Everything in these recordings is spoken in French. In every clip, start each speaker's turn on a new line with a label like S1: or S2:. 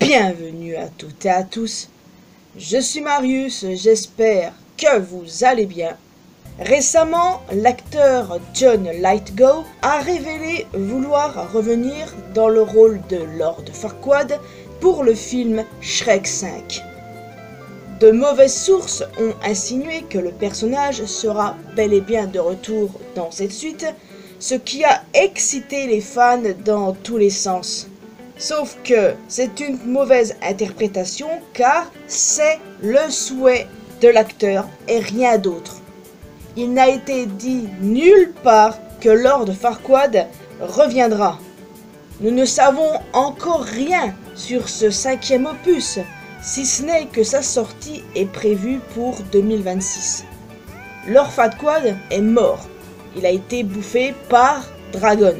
S1: Bienvenue à toutes et à tous, je suis Marius, j'espère que vous allez bien. Récemment, l'acteur Jon Lithgow a révélé vouloir revenir dans le rôle de Lord Farquaad pour le film Shrek 5. De mauvaises sources ont insinué que le personnage sera bel et bien de retour dans cette suite, ce qui a excité les fans dans tous les sens. Sauf que c'est une mauvaise interprétation car c'est le souhait de l'acteur et rien d'autre. Il n'a été dit nulle part que Lord Farquaad reviendra. Nous ne savons encore rien sur ce 5e opus, si ce n'est que sa sortie est prévue pour 2026. Lord Farquaad est mort. Il a été bouffé par Dragon.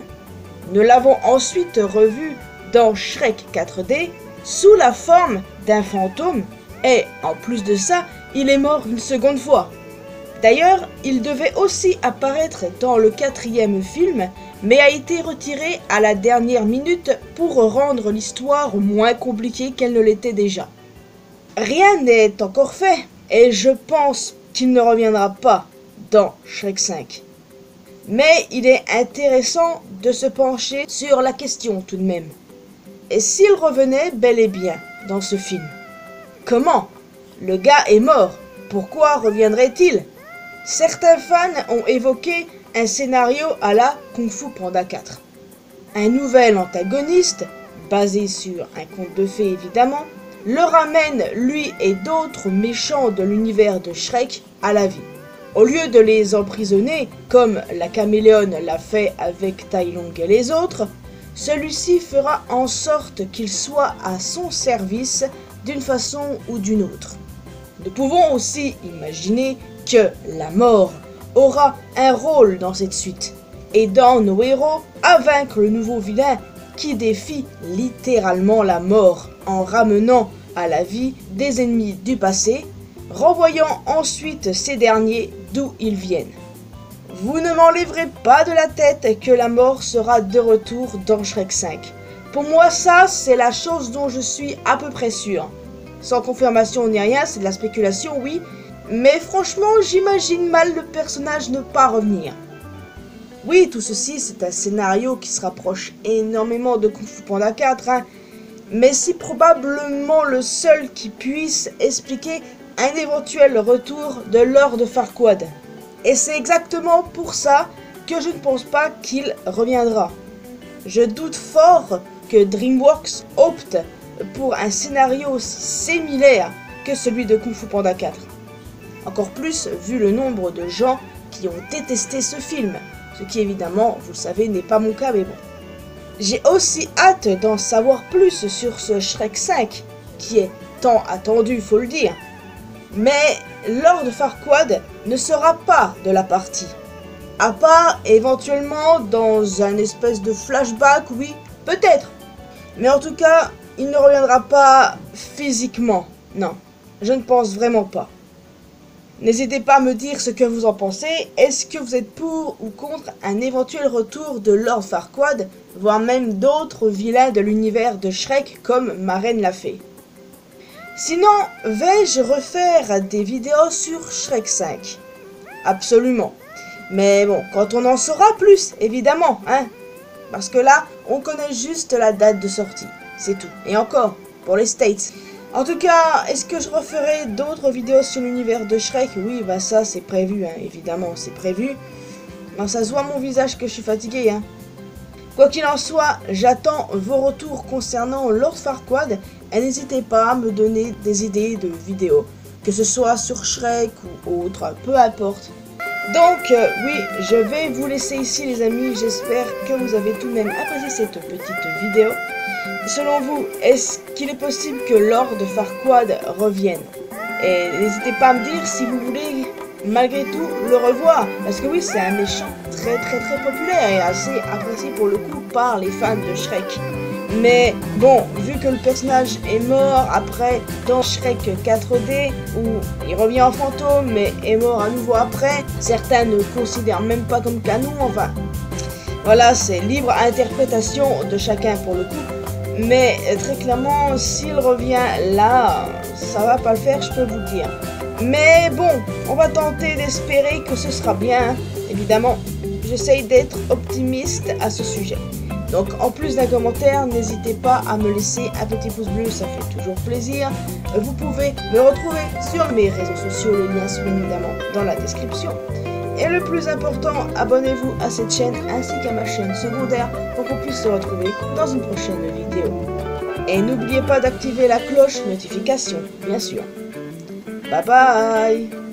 S1: Nous l'avons ensuite revu dans Shrek 4D sous la forme d'un fantôme et en plus de ça, il est mort une seconde fois. D'ailleurs, il devait aussi apparaître dans le 4e film mais a été retiré à la dernière minute pour rendre l'histoire moins compliquée qu'elle ne l'était déjà. Rien n'est encore fait et je pense qu'il ne reviendra pas dans Shrek 5. Mais il est intéressant de se pencher sur la question tout de même. Et s'il revenait bel et bien dans ce film? Comment? Le gars est mort, pourquoi reviendrait-il? Certains fans ont évoqué un scénario à la Kung Fu Panda 4. Un nouvel antagoniste, basé sur un conte de fées évidemment, le ramène lui et d'autres méchants de l'univers de Shrek à la vie. Au lieu de les emprisonner, comme la caméléone l'a fait avec Tai Lung et les autres, celui-ci fera en sorte qu'ils soient à son service d'une façon ou d'une autre. Nous pouvons aussi imaginer que la mort aura un rôle dans cette suite, aidant nos héros à vaincre le nouveau vilain qui défie littéralement la mort en ramenant à la vie des ennemis du passé, renvoyant ensuite ces derniers d'où ils viennent. Vous ne m'enlèverez pas de la tête que la mort sera de retour dans Shrek 5. Pour moi, ça, c'est la chose dont je suis à peu près sûr. Sans confirmation ni rien, c'est de la spéculation, oui, mais franchement, j'imagine mal le personnage ne pas revenir. Oui, tout ceci, c'est un scénario qui se rapproche énormément de Kung Fu Panda 4, mais c'est probablement le seul qui puisse expliquer un éventuel retour de Lord Farquaad. Et c'est exactement pour ça que je ne pense pas qu'il reviendra. Je doute fort que DreamWorks opte pour un scénario aussi similaire que celui de Kung Fu Panda 4. Encore plus vu le nombre de gens qui ont détesté ce film, ce qui évidemment, vous le savez, n'est pas mon cas, mais bon. J'ai aussi hâte d'en savoir plus sur ce Shrek 5, qui est tant attendu, faut le dire. Mais Lord Farquaad ne sera pas de la partie. À part éventuellement dans un espèce de flashback, oui, peut-être. Mais en tout cas, il ne reviendra pas physiquement. Non, je ne pense vraiment pas. N'hésitez pas à me dire ce que vous en pensez. Est-ce que vous êtes pour ou contre un éventuel retour de Lord Farquaad, voire même d'autres vilains de l'univers de Shrek comme ma reine l'a fait? Sinon, vais-je refaire des vidéos sur Shrek 5? Absolument. Mais bon, quand on en saura plus, évidemment, Parce que là, on connaît juste la date de sortie. C'est tout. Et encore, pour les States. En tout cas, est-ce que je referai d'autres vidéos sur l'univers de Shrek? Oui, bah ça, c'est prévu, évidemment, c'est prévu. Non, ça se voit mon visage que je suis fatigué, Quoi qu'il en soit, j'attends vos retours concernant Lord Farquaad et n'hésitez pas à me donner des idées de vidéos, que ce soit sur Shrek ou autre, peu importe. Donc oui, je vais vous laisser ici les amis, j'espère que vous avez tout de même apprécié cette petite vidéo. Selon vous, est-ce qu'il est possible que Lord Farquaad revienne? Et n'hésitez pas à me dire si vous voulez malgré tout le revoir, parce que oui, c'est un méchant très populaire et assez apprécié pour le coup par les fans de Shrek. Mais bon, vu que le personnage est mort après dans Shrek 4D, où il revient en fantôme mais est mort à nouveau après, certains ne le considèrent même pas comme canon, enfin... Voilà, c'est libre interprétation de chacun pour le coup. Mais très clairement, s'il revient là, ça va pas le faire, je peux vous le dire. Mais bon, on va tenter d'espérer que ce sera bien. Évidemment, j'essaye d'être optimiste à ce sujet. Donc en plus d'un commentaire, n'hésitez pas à me laisser un petit pouce bleu, ça fait toujours plaisir. Vous pouvez me retrouver sur mes réseaux sociaux, les liens sont évidemment dans la description. Et le plus important, abonnez-vous à cette chaîne ainsi qu'à ma chaîne secondaire pour qu'on puisse se retrouver dans une prochaine vidéo. Et n'oubliez pas d'activer la cloche notification, bien sûr. Bye bye!